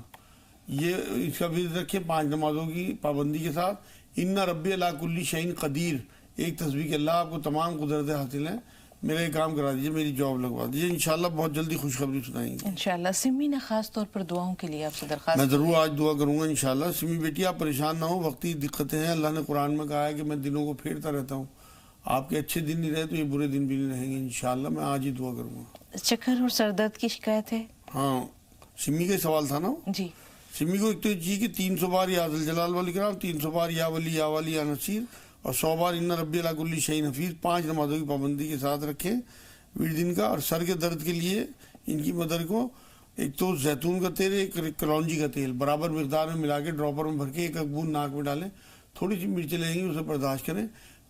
یہ اس کا بھی رکھیں 5 نمازوں کی پابندی کے ساتھ. ان ربی علی کل شیء قدیر، ایک تسبیح کہ اللہ آپ کو تمام قدرتیں حاصل ہیں، میرا یہ کام کرا دیجیے، میری جاب لگوا دیجیے. انشاءاللہ بہت جلدی خوشخبری سنائیں گے انشاءاللہ. سمی نے خاص طور پر دعاؤں کے لیے آپ سے درخواست. میں ضرور آج دعا کروں گا انشاءاللہ. سمی بیٹی آپ پریشان نہ ہو، وقتی دقتیں ہیں. اللہ نے قرآن میں کہا ہے کہ میں دنوں کو پھیرتا رہتا ہوں. آپ کے اچھے دن نہیں رہے تو یہ برے دن بھی نہیں رہیں گے انشاءاللہ. میں آج ہی دعا کروں گا. چکر اور سر درد کی شکایت ہے؟ ہاں سمی کا سوال تھا نا. جی سمی کو ایک تو یہ چاہیے کہ 300 بار یا ذل جلال والاکرام، 300 بار یا ولی یا ولی یا نصیر، اور 100 بار ان ربی علی کل شیء حفیظ 5 نمازوں کی پابندی کے ساتھ رکھیں دن کا. اور سر کے درد کے لیے ان کی مدر کو ایک تو زیتون کا تیل، ایک کلونجی کا تیل برابر مقدار میں ملا کے ڈراپر میں بھر کے ایک بوند ناک میں ڈالیں. تھوڑی سی مرچیں لیں گی، اسے برداشت کریں.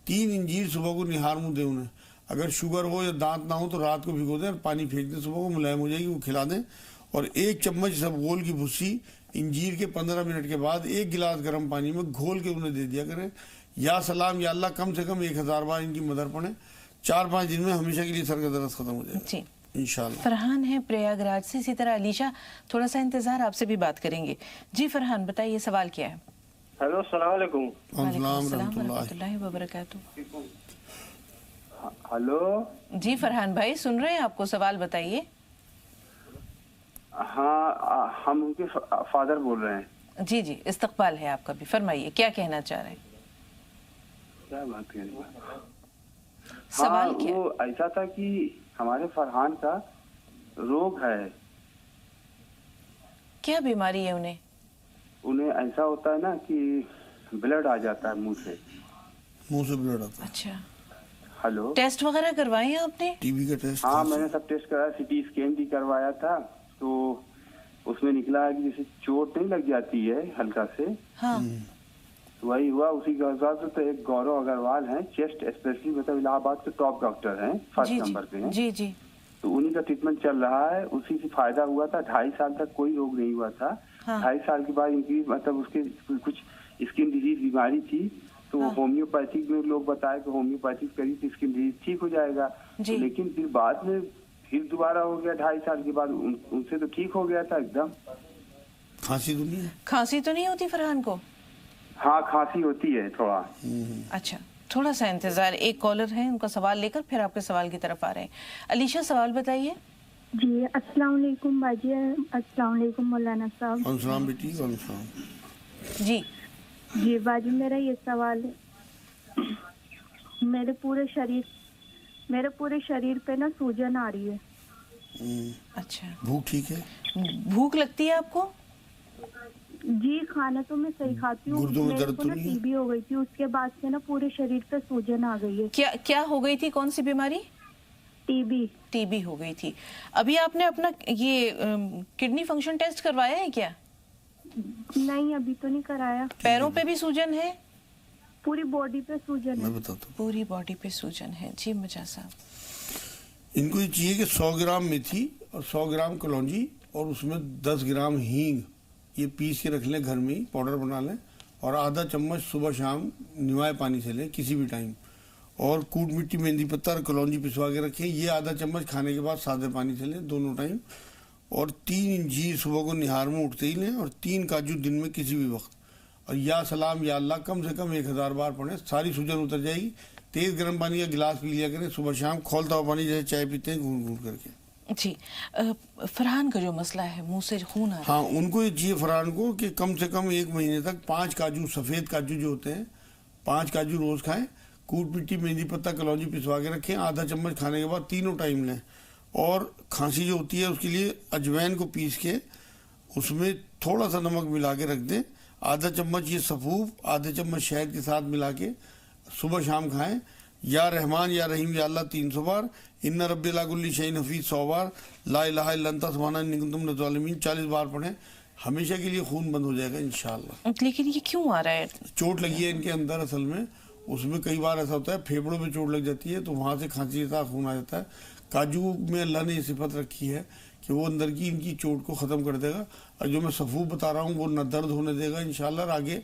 3 انجیر صبح کو نہار منہ دیں انہیں. اگر شوگر ہو یا دانت نہ ہو تو رات کو بھگو دیں اور پانی پھینک دیں، صبح کو ملائم ہو جائے گی، وہ کھلا دیں. اور 1 چمچ اسبگول کی بھسی انجیر کے 15 منٹ کے بعد 1 گلاس گرم پانی میں گھول کے انہیں دے دیا کریں. یا سلام یا اللہ کم سے کم 1000 بار ان کی مدر پڑھیں. 4-5 دن میں ہمیشہ کے لیے سر کا درد ختم ہو جائے گا جی انشاءاللہ. فرحان ہے پریاگ راج سے. اسی طرح علیشہ، تھوڑا سا انتظار، آپ سے بھی بات کریں گے. جی فرحان بتائیے سوال کیا ہے؟ ہیلو السلام علیکم. وعلیکم السلام ورحمۃ اللہ وبرکاتہ. ہلو جی فرحان بھائی سن رہے ہیں آپ کو، سوال بتائیے. ہاں ہم ان کے فادر بول رہے ہیں. جی جی استقبال ہے آپ کا بھی، فرمائیے کیا کہنا چاہ رہے ہیں. کیا بات کر رہے ہیں؟ سوال ہاں کیا؟ وہ ایسا تھا کہ ہمارے فرحان کا روگ ہے. کیا بیماری ہے انہیں؟ انہیں ایسا ہوتا ہے نا کہ بلڈ آ جاتا ہے منہ سے بلڈ آتا ہے. اچھا ہلو ٹیسٹ وغیرہ کروائے ہیں آپ نے؟ ٹی بی کا ٹیسٹ؟ ہاں میں نے سب ٹیسٹ کرایا، سی ٹی اسکین بھی کروایا تھا. تو اس میں نکلا ہے کہ جیسے چوٹ نہیں لگ جاتی ہے ہلکا سے، ہاں وہی ہوا. اسی کے حساب سے تو ایک گورو اگروال ہیں چیسٹ اسپیشلی، مطلب الہ آباد کے ٹاپ ڈاکٹر ہیں، فرسٹ نمبر پہ ہیں. جی جی تو انہی کا ٹریٹمنٹ چل رہا ہے. اسی سے فائدہ ہوا تھا. 2.5 سال تک کوئی روگ نہیں ہوا تھا. 2.5 سال کے بعد ان کی مطلب اس کے کچھ اسکن ڈیزیز بیماری تھی. تو ہومیوپیتھک میں لوگ بتائے کہ ہومیوپیتھک کری تو اسکن ڈیزیز ٹھیک ہو جائے گا. لیکن پھر بعد میں پھر دوبارہ ہو گیا 2.5 سال کے بعد. ان سے تو ٹھیک ہو گیا تھا ایک دم. کھانسی تو نہیں ہے؟ کھانسی تو نہیں ہوتی فرحان کو؟ ہاں کھانسی ہوتی ہے تھوڑا. اچھا تھوڑا سا انتظار. ایک کالر ہے، ان کا سوال لے کر پھر آپ کے سوال کی طرف آ رہے ہیں. علیشہ سوال بتائیے. جی السلام علیکم باجی. السلام علیکم مولانا صاحب. السلام بیٹی. السلام. جی جی باجی میرا یہ سوال ہے، میرے پورے شریر پہ نا سوجن آ رہی ہے. اچھا بھوک ٹھیک ہے؟ بھوک لگتی ہے آپ کو؟ جی کھانا تو میں صحیح کھاتی ہوں. گردوں میں میرے درد کو تو نا نہیں ہے؟ ٹی بی ہو گئی تھی، اس کے بعد سے نا پورے شریر پہ سوجن آ گئی ہے. کیا ہو گئی تھی؟ کون سی بیماری؟ ٹی بی ہو گئی تھی. ابھی آپ نے اپنا یہ کڈنی فنکشن ٹیسٹ کروایا ہے کیا؟ نہیں ابھی تو نہیں کرایا. پیروں پہ بھی سوجن ہے؟ پوری باڈی پہ سوجن ہے. میں بتاتا ہوں. پوری باڈی پہ سوجن ہے. جی مجا صاحب ان کو یہ چاہیے کہ 100 گرام میتھی اور 100 گرام کلونجی اور اس میں 10 گرام ہینگ یہ پیس کے رکھ لیں گھر میں ہی، پاؤڈر بنا لیں. اور آدھا چمچ صبح شام نوائے پانی سے لیں کسی بھی ٹائم. اور کوٹ مٹی مہندی پتہ اور کلونجی پسوا کے رکھیں. یہ آدھا چمچ کھانے کے بعد سادے پانی سے لیں دونوں ٹائم. اور 3 انجیر صبح کو نہار میں اٹھتے ہی لیں. اور 3 کاجو دن میں کسی بھی وقت. اور یا سلام یا اللہ کم سے کم 1000 بار پڑھیں. ساری سوجن اتر جائے گی. تیز گرم پانی کا گلاس پی لیا کریں صبح شام، کھولتا ہوا پانی جیسے چائے پیتے ہیں گھونٹ گھونٹ کر کے. جی فرحان کا جو مسئلہ ہے منہ سے خون آ رہا ہے، ہاں ان کو یہ چاہیے فرحان کو کہ کم سے کم 1 مہینے تک 5 کاجو، سفید کاجو جو ہوتے ہیں 5 کاجو روز کھائیں. کوٹ مٹی مہندی پتہ کلونجی پسوا کے رکھیں. آدھا چمچ کھانے کے بعد تینوں ٹائم لیں. اور کھانسی جو ہوتی ہے اس کے لیے اجوین کو پیس کے اس میں تھوڑا سا نمک ملا کے رکھ دیں. آدھا چمچ یہ سفوف آدھے چمچ شہد کے ساتھ ملا کے صبح شام کھائیں. یا رحمان یا رحیم یا اللہ 300 بار. ان رب علی کل شیء حفیظ 100 بار. لا الہ الا انت سبحانک انی کنت من الظالمین 40 بار پڑھیں. ہمیشہ کے لیے خون بند ہو جائے گا انشاءاللہ. لیکن یہ کیوں آ رہا ہے؟ چوٹ لگی ہے ان کے اندر اصل میں. اس میں کئی بار ایسا ہوتا ہے پھیپڑوں میں چوٹ لگ جاتی ہے تو وہاں سے کھانسی کا خون آ جاتا ہے. کاجو میں اللہ نے یہ صفت رکھی ہے کہ وہ اندر کی ان کی چوٹ کو ختم کر دے گا. اور جو میں صفوف بتا رہا ہوں وہ نہ درد ہونے دے گا انشاءاللہ، اور آگے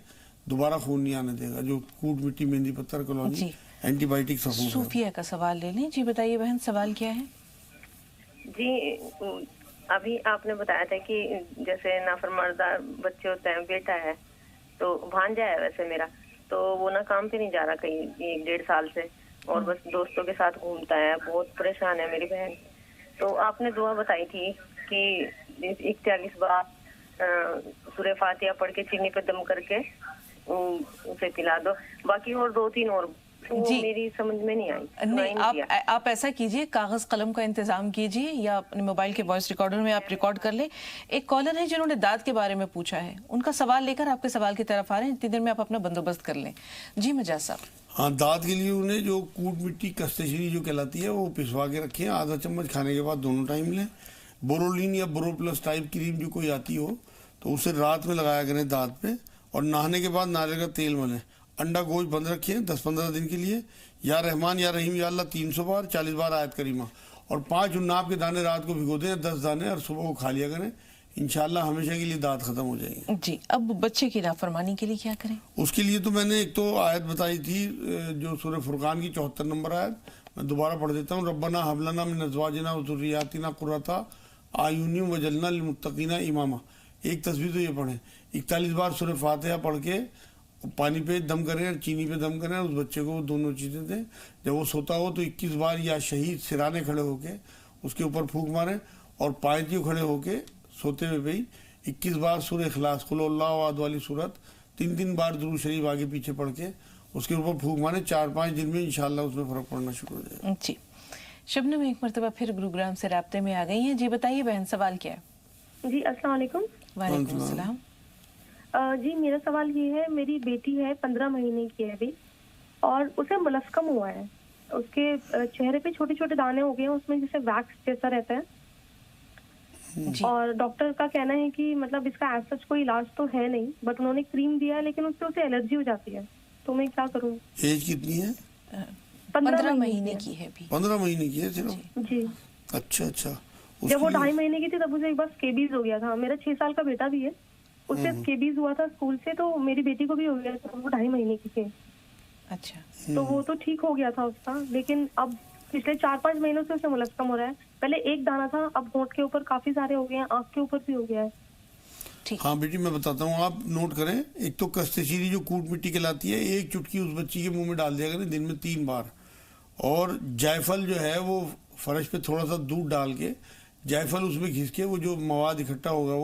دوبارہ خون نہیں آنے دے گا. جو کوٹ مٹی مہندی پتھر کالونی اینٹی بائیوٹک صفوف ہے. صوفیہ کا سوال لے لیں. جی بتائیے بہن، سوال کیا ہے؟ جی ابھی آپ نے بتایا تھا کہ جیسے نافرمردہ بچے ہوتے ہیں، بیٹا ہے تو بھانجا ہے ویسے میرا، تو وہ نہ کام پہ نہیں جا رہا کہیں 1.5 سال سے، اور بس دوستوں کے ساتھ گھومتا ہے. بہت پریشان ہے میری بہن. تو آپ نے دعا بتائی تھی کہ 41 بار سورہ فاتحہ پڑھ کے چینی پہ دم کر کے اسے پلا دو. باقی اور 2-3 اور جی میری سمجھ میں نہیں آئی. نہیں، آپ ایسا کیجئے، کاغذ قلم کا انتظام کیجئے یا اپنے موبائل کے وائس ریکارڈر میں آپ ریکارڈ کر لیں. ایک کالر ہے جنہوں نے دانت کے بارے میں پوچھا ہے، ان کا سوال لے کر آپ کے سوال کی طرف آ رہے ہیں. اتنی دیر میں آپ اپنا بندوبست کر لیں. جی مجاز صاحب. ہاں، دانت کے لیے انہیں جو کوٹ مٹی کستشری جو کہلاتی ہے وہ پسوا کے رکھیں. آدھا چمچ کھانے کے بعد دونوں ٹائم لیں. بورولین یا برو پلس ٹائپ کریم جو کوئی آتی ہو تو اسے رات میں لگایا کریں دانت پہ، اور نہانے کے بعد ناریل کا تیل ملیں. انڈا گوشت بند رکھیں 10-15 دن کے لیے. یا رحمان یا رحیم یا اللہ 300 بار 40 بار آیت کریمہ، اور 5 عناب کے دانے رات کو بھگو دیں 10 دانے، اور صبح کو کھا لیا کریں. انشاءاللہ ہمیشہ کے لیے دانت ختم ہو جائیں گے. جی اب بچے کی نافرمانی کے لیے کیا کریں؟ اس کے لیے تو میں نے ایک تو آیت بتائی تھی جو سورہ فرقان کی 74 نمبر آیت، میں دوبارہ پڑھ دیتا ہوں. ربنا ھب لنا من ازواجنا وذریاتنا قرۃ اعین وجعلنا للمتقین اماما. ایک تسبیح تو یہ پڑھیں. 41 بار سورہ فاتحہ پڑھ کے پانی پہ دم کریں اور چینی پہ دم کریں. اس بچے کو دونوں چیزیں دیں. جب وہ سوتا ہو تو 21 بار یا شہید سرانے کھڑے ہو کے اس کے اوپر پھونک ماریں، اور پائتیوں کھڑے ہو کے سوتے ہوئے بھی 21 بار سورہ اخلاص قل اللہ احد والی صورت 3 بار درود شریف آگے پیچھے پڑھ کے اس کے اوپر پھونک ماریں. 4-5 دن میں انشاءاللہ اس میں فرق پڑنا شروع ہو جائے گا. جی شبنم ایک مرتبہ پھر گروگرام سے رابطے میں آ گئی ہیں. جی بتائیے بہن، سوال کیا ہے؟ جی السلام علیکم. وعلیکم السلام. جی میرا سوال یہ ہے، میری بیٹی ہے 15 مہینے کی ہے ابھی، اور اسے ملسکم ہوا ہے. اس کے چہرے پہ چھوٹے چھوٹے دانے ہو گئے ہیں، اس میں جیسے ویکس جیسا رہتا ہے. اور ڈاکٹر کا کہنا ہے کہ مطلب اس کا ایز سچ کوئی علاج تو ہے نہیں، بٹ انہوں نے کریم دیا ہے لیکن اس سے اسے الرجی ہو جاتی ہے. تو میں کیا کروں؟ ایج کتنی ہے؟ 15 مہینے کی ہے. 15 مہینے کی ہے صرف؟ جی. اچھا. جب وہ 2.5 مہینے کی تھی تب اسے ایک بار اسکیبیز ہو گیا تھا. میرا 6 سال کا بیٹا بھی ہے، اسے اسکیبیز ہوا تھا اسکول سے، تو میری بیٹی کو بھی ہو گیا تھا. وہ 2.5 مہینے کی تھی. اچھا. تو وہ تو ٹھیک ہو گیا تھا اس کا، لیکن اب پچھلے 4-5 مہینوں سے اسے ملسکم ہو رہا ہے. پہلے ایک دانہ تھا، اب ہونٹ کے اوپر کافی سارے ہو گئے ہیں، آنکھ کے اوپر بھی ہو گیا ہے. ہاں بیٹی میں بتاتا ہوں، آپ نوٹ کریں. ایک تو کستشیری جو کوٹ مٹی کہلاتی ہے، ایک چٹکی اس بچی کے منہ میں ڈال دیا کریں دن میں 3 بار. اور جائفل جو ہے وہ فرش پہ تھوڑا سا دودھ ڈال کے جائفل اس میں گھس کے وہ جو مواد اکٹھا ہوگا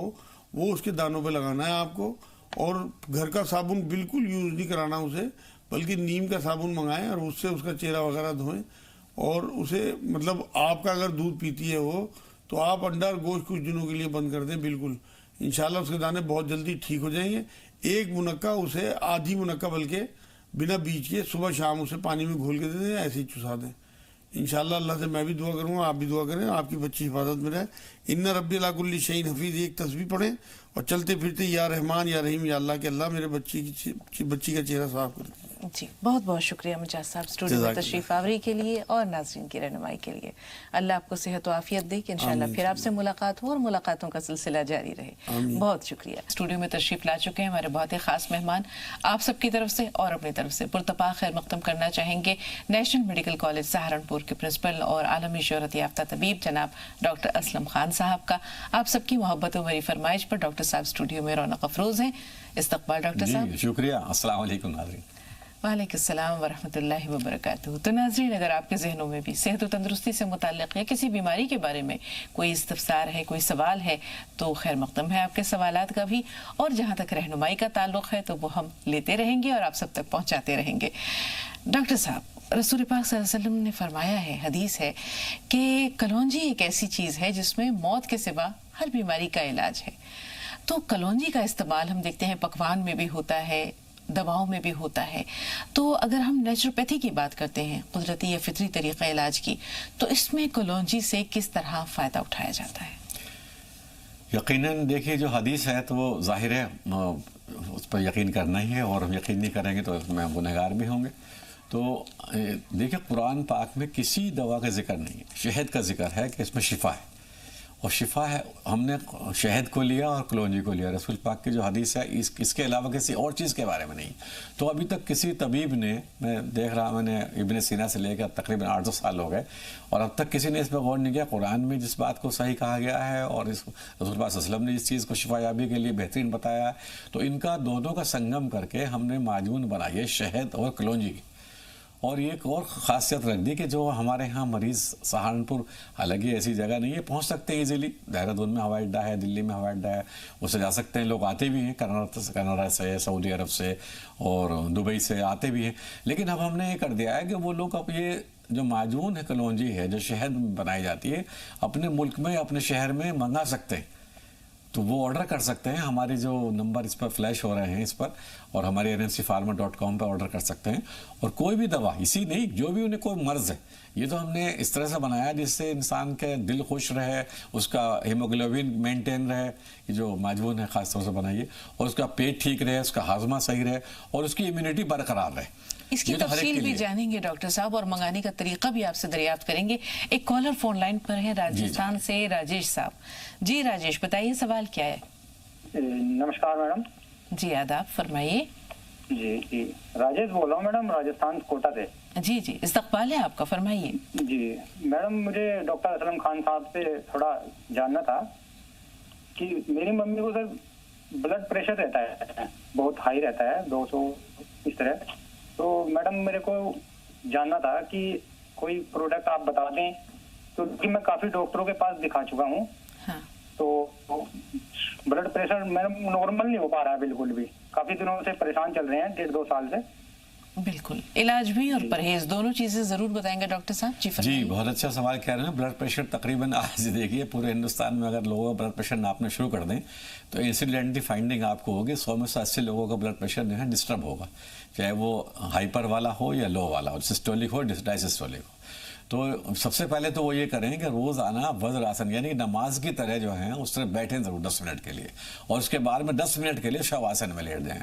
وہ اس کے دانوں پہ لگانا ہے آپ کو. اور گھر کا صابن بالکل یوز نہیں کرانا اسے، بلکہ نیم کا صابن منگائیں اور اس سے اس کا چہرہ وغیرہ دھوئیں. اور اسے مطلب آپ کا اگر دودھ پیتی ہے وہ، تو آپ انڈا اور گوشت کچھ دنوں کے لیے بند کر دیں بالکل. انشاءاللہ اس کے دانے بہت جلدی ٹھیک ہو جائیں گے. ایک منقع اسے آدھی منقع بلکہ بنا بیج کے صبح شام اسے پانی میں گھول کے دے دیں، ایسے ہی چسا دیں. انشاءاللہ اللہ سے میں بھی دعا کروں گا، آپ بھی دعا کریں، آپ کی بچی حفاظت میں رہے. ان ربی علی کل شیء حفیظ ایک تسبیح پڑھیں اور چلتے پھرتے یا رحمان یا رحیم یا اللہ کہ اللہ میرے بچی کا چہرہ صاف کر دیں. جی بہت بہت شکریہ مجاز صاحب اسٹوڈیو میں تشریف آوری کے لیے اور ناظرین کی رہنمائی کے لیے. اللہ آپ کو صحت و عافیت دے کہ انشاءاللہ پھر آپ سے ملاقات ہو اور ملاقاتوں کا سلسلہ جاری رہے. بہت شکریہ. اسٹوڈیو میں تشریف لا چکے ہیں ہمارے بہت ہی خاص مہمان. آپ سب کی طرف سے اور اپنی طرف سے پرتپاک خیر مقدم کرنا چاہیں گے نیشنل میڈیکل کالج سہارنپور کے پرنسپل اور عالمی شہرت یافتہ طبیب جناب ڈاکٹر اسلم خان صاحب کا. آپ سب کی محبت و میری فرمائش پر ڈاکٹر صاحب اسٹوڈیو میں رونق افروز ہیں. استقبال ڈاکٹر صاحب. شکریہ. السلام علیکم ناظرین. وعلیکم السلام ورحمۃ اللہ وبرکاتہ. تو ناظرین اگر آپ کے ذہنوں میں بھی صحت و تندرستی سے متعلق یا کسی بیماری کے بارے میں کوئی استفسار ہے، کوئی سوال ہے، تو خیر مقدم ہے آپ کے سوالات کا بھی. اور جہاں تک رہنمائی کا تعلق ہے تو وہ ہم لیتے رہیں گے اور آپ سب تک پہنچاتے رہیں گے. ڈاکٹر صاحب، رسول پاک صلی اللہ علیہ وسلم نے فرمایا ہے، حدیث ہے کہ کلونجی ایک ایسی چیز ہے جس میں موت کے سوا ہر بیماری کا علاج ہے. تو کلونجی کا استعمال ہم دیکھتے ہیں پکوان میں بھی ہوتا ہے، دواؤں میں بھی ہوتا ہے. تو اگر ہم نیچروپیتھی کی بات کرتے ہیں، قدرتی یا فطری طریقہ علاج کی، تو اس میں کلونجی سے کس طرح فائدہ اٹھایا جاتا ہے؟ یقیناً دیکھیے جو حدیث ہے تو وہ ظاہر ہے اس پر یقین کرنا ہی ہے، اور ہم یقین نہیں کریں گے تو اس میں ہم گنہگار بھی ہوں گے. تو دیکھیں قرآن پاک میں کسی دوا کا ذکر نہیں ہے، شہد کا ذکر ہے کہ اس میں شفا ہے، اور شفا ہے. ہم نے شہد کو لیا اور کلونجی کو لیا. رسول پاک کی جو حدیث ہے اس کے علاوہ کسی اور چیز کے بارے میں نہیں. تو ابھی تک کسی طبیب نے، میں دیکھ رہا، میں نے ابن سینا سے لے کر تقریباً 8-10 سال ہو گئے، اور اب تک کسی نے اس پہ غور نہیں کیا. قرآن میں جس بات کو صحیح کہا گیا ہے اور رسول پاک صلی اللہ علیہ وسلم نے اس چیز کو شفا یابی کے لیے بہترین بتایا ہے، تو ان کا دونوں کا سنگم کر کے ہم نے معجون بنائی ہے شہد اور کلونجی کی. اور یہ ایک اور خاصیت رکھ دی کہ جو ہمارے ہاں مریض سہارنپور، حالانکہ ایسی جگہ نہیں ہے، پہنچ سکتے ہیں ایزیلی. دہرادون میں ہوائی اڈہ ہے، دلی میں ہوائی اڈہ ہے، اسے جا سکتے ہیں. لوگ آتے بھی ہیں کینیڈا سے، سعودی عرب سے اور دبئی سے آتے بھی ہیں. لیکن اب ہم نے یہ کر دیا ہے کہ وہ لوگ اب یہ جو معجون ہے کلونجی ہے جو شہد بنائی جاتی ہے اپنے ملک میں، اپنے شہر میں منگا سکتے ہیں. تو وہ آرڈر کر سکتے ہیں. ہمارے جو نمبر اس پر فلیش ہو رہے ہیں اس پر، اور ہمارے rncpharma.com پہ آرڈر کر سکتے ہیں. اور کوئی بھی دوا، اسی نہیں، جو بھی انہیں کوئی مرض ہے، یہ تو ہم نے اس طرح سے بنایا جس سے انسان کے دل خوش رہے، اس کا ہیموگلوبن مینٹین رہے. یہ جو معجون ہے خاص طور سے بنائیے، اور اس کا پیٹ ٹھیک رہے، اس کا ہاضمہ صحیح رہے، اور اس کی امیونٹی برقرار رہے. اس کی تفصیل بھی جانیں گے ڈاکٹر صاحب، اور منگانے کا طریقہ بھی آپ سے دریافت کریں گے. ایک کالر فون لائن پر ہے راجستھان سے، راجیش صاحب. جی راجیش، بتائیے سوال کیا ہے؟ نمسکار میڈم. جی آداب، فرمائیے. جی راجیش بول رہا ہوں میڈم، راجستھان کوٹا سے. جی استقبال ہے آپ کا، فرمائیے. جی میڈم، مجھے ڈاکٹر اسلم خان صاحب سے تھوڑا جاننا تھا کہ میری ممی کو سر بلڈ پریشر رہتا ہے، بہت ہائی رہتا ہے، 200 اس طرح. تو میڈم میرے کو جاننا تھا کہ کوئی پروڈکٹ آپ بتا دیں. تو میں کافی ڈاکٹروں کے پاس دکھا چکا ہوں، تو بلڈ پریشر میڈم نارمل نہیں ہو پا رہا ہے بالکل بھی. کافی دنوں سے پریشان چل رہے ہیں، 1.5-2 سال سے. بالکل، علاج بھی اور پرہیز دونوں چیزیں ضرور بتائیں گے ڈاکٹر صاحب. جی بہت اچھا سوال کہہ رہے ہیں. بلڈ پریشر تقریباً آج دیکھیے پورے ہندوستان میں اگر لوگوں کا بلڈ پریشر ناپنا شروع کر دیں تو انسیڈنٹلی فائنڈنگ آپ کو ہوگی 100 میں سے 80 لوگوں کا بلڈ پریشر جو ہے ڈسٹرب ہوگا، چاہے وہ ہائپر والا ہو یا لو والا ہو، سسٹولک ہو ڈائسسٹولک ہو. تو سب سے پہلے تو وہ یہ کریں کہ روز آنا وزر آسن، یعنی نماز کی طرح جو ہیں اس طرح بیٹھیں ضرور 10 منٹ کے لیے، اور اس کے بعد میں 10 منٹ کے لیے شو آسن میں لیٹ دیں.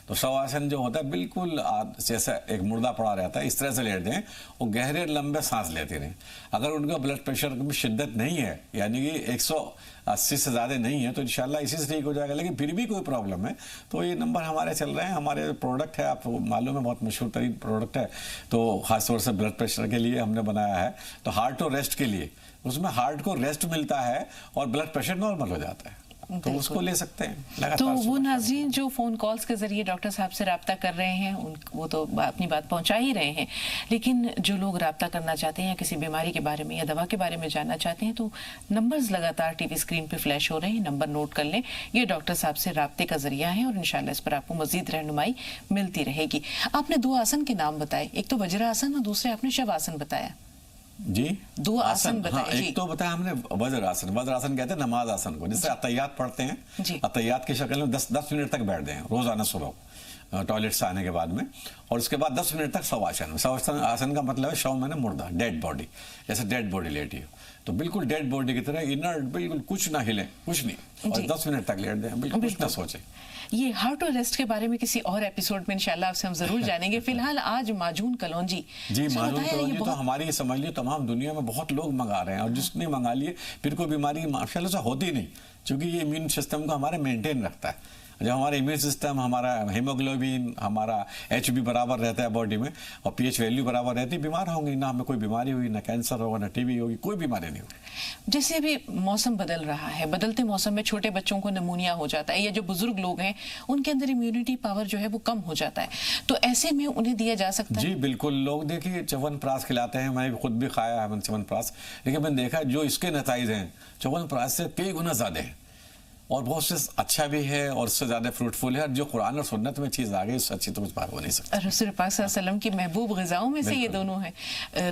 تو شو آسن جو ہوتا ہے بالکل جیسا ایک مردہ پڑا رہتا ہے، اس طرح سے لیٹ دیں اور گہرے لمبے سانس لیتے رہیں. اگر ان کا بلڈ پریشر میں شدت نہیں ہے، یعنی کہ 180 سے زیادہ نہیں ہے، تو انشاءاللہ اسی سے ٹھیک ہو جائے گا. لیکن پھر بھی کوئی پرابلم ہے تو یہ نمبر ہمارے چل رہے ہیں. ہمارے پروڈکٹ ہے، آپ کو معلوم ہے، بہت مشہور ترین پروڈکٹ ہے. تو خاص طور سے بلڈ پریشر کے لیے ہم نے بنایا ہے. تو ہارٹ اور ریسٹ کے لیے، اس میں ہارٹ کو ریسٹ ملتا ہے اور بلڈ پریشر نارمل ہو جاتا ہے، تو اس کو لے سکتے ہیں. تو وہ ناظرین جو فون کالز کے ذریعے ڈاکٹر صاحب سے رابطہ کر رہے ہیں وہ تو اپنی بات پہنچا ہی رہے ہیں، لیکن جو لوگ رابطہ کرنا چاہتے ہیں یا کسی بیماری کے بارے میں یا دوا کے بارے میں جاننا چاہتے ہیں تو نمبرز لگاتار ٹی وی اسکرین پہ فلیش ہو رہے ہیں. نمبر نوٹ کر لیں، یہ ڈاکٹر صاحب سے رابطے کا ذریعہ ہے اور انشاءاللہ اس پر آپ کو مزید رہنمائی ملتی رہے گی. آپ نے 2 آسن کے نام بتائے، ایک تو وجر آسن اور دوسرے آپ نے شو آسن بتایا. جی 2 آسن بتائے. ایک تو بتایا ہم نے وزر آسن. وزر آسن کہتے ہیں نماز آسن کو، جس سے عطیات پڑھتے ہیں، عطیات کی شکل میں 10 منٹ تک بیٹھ دیں روزانہ صبح ٹوائلٹ سے آنے کے بعد میں، اور اس کے بعد 10 منٹ تک شو آسن. شو آسن کا مطلب ہے شو میں نے مردہ، ڈیڈ باڈی، جیسے ڈیڈ باڈی لیٹی ہو تو بالکل ڈیڈ باڈی کی طرح انرٹ، بالکل کچھ نہ ہلیں، کچھ نہیں، اور 10 منٹ تک لیٹ دیں، بالکل کچھ نہ سوچیں. یہ ہارٹ اور ریسٹ کے بارے میں کسی اور ایپیسوڈ میں انشاءاللہ آپ سے ہم ضرور جانیں گے. فی الحال آج معجون کلونجی. جی معجون کلونجی تو ہماری سمجھ لیے تمام دنیا میں بہت لوگ منگا رہے ہیں، اور جس نے منگا لیے پھر کوئی بیماری ماشاءاللہ سے ہوتی نہیں، چونکہ یہ امیون سسٹم کو ہمارے مینٹین رکھتا ہے. جب ہمارا امیون سسٹم، ہمارا ہیموگلوبن، ہمارا HB برابر رہتا ہے باڈی میں، اور pH ویلیو برابر رہتی ہے، بیمار ہوں گی نہ، ہمیں کوئی بیماری ہوئی، نہ کینسر ہوگا، نہ TB ہوگی، کوئی بیماری نہیں ہوگی. جیسے ابھی موسم بدل رہا ہے، بدلتے موسم میں چھوٹے بچوں کو نمونیا ہو جاتا ہے، یا جو بزرگ لوگ ہیں ان کے اندر امیونٹی پاور جو ہے وہ کم ہو جاتا ہے، تو ایسے میں انہیں دیا جا سکتا ہے؟ جی بالکل. لوگ دیکھیے چون پراش کھلاتے ہیں، میں خود بھی کھایا ہے چون پراش، لیکن میں نے دیکھا جو اس کے نتائج ہیں چون پراش سے کئی گنا زیادہ ہیں، اور بہت سے اچھا بھی ہے اور اس سے زیادہ فروٹفل ہے. جو قرآن اور سنت میں چیز آ گئی اس سے اچھی تو کچھ بات ہو نہیں سکتی. رسول پاک صلی اللہ علیہ وسلم کی محبوب غذاؤں میں سے یہ دونوں ہیں.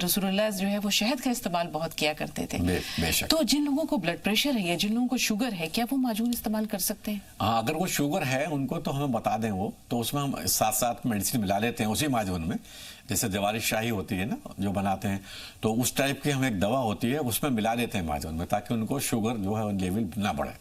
رسول اللہ جو ہے وہ شہد کا استعمال بہت کیا کرتے تھے. بے شک. تو جن لوگوں کو بلڈ پریشر ہے یا جن لوگوں کو شوگر ہے، کیا وہ معجون استعمال کر سکتے ہیں؟ ہاں، اگر وہ شوگر ہے ان کو تو ہمیں بتا دیں وہ، تو اس میں ہم ساتھ ساتھ میڈیسن ملا لیتے ہیں اسی معجون میں. جیسے دیواری شاہی ہوتی ہے نا جو بناتے ہیں، تو اس ٹائپ کی ہم ایک دوا ہوتی ہے اس میں ملا لیتے ہیں معجون میں، تاکہ ان کو شوگر جو ہے لیول نہ بڑھے.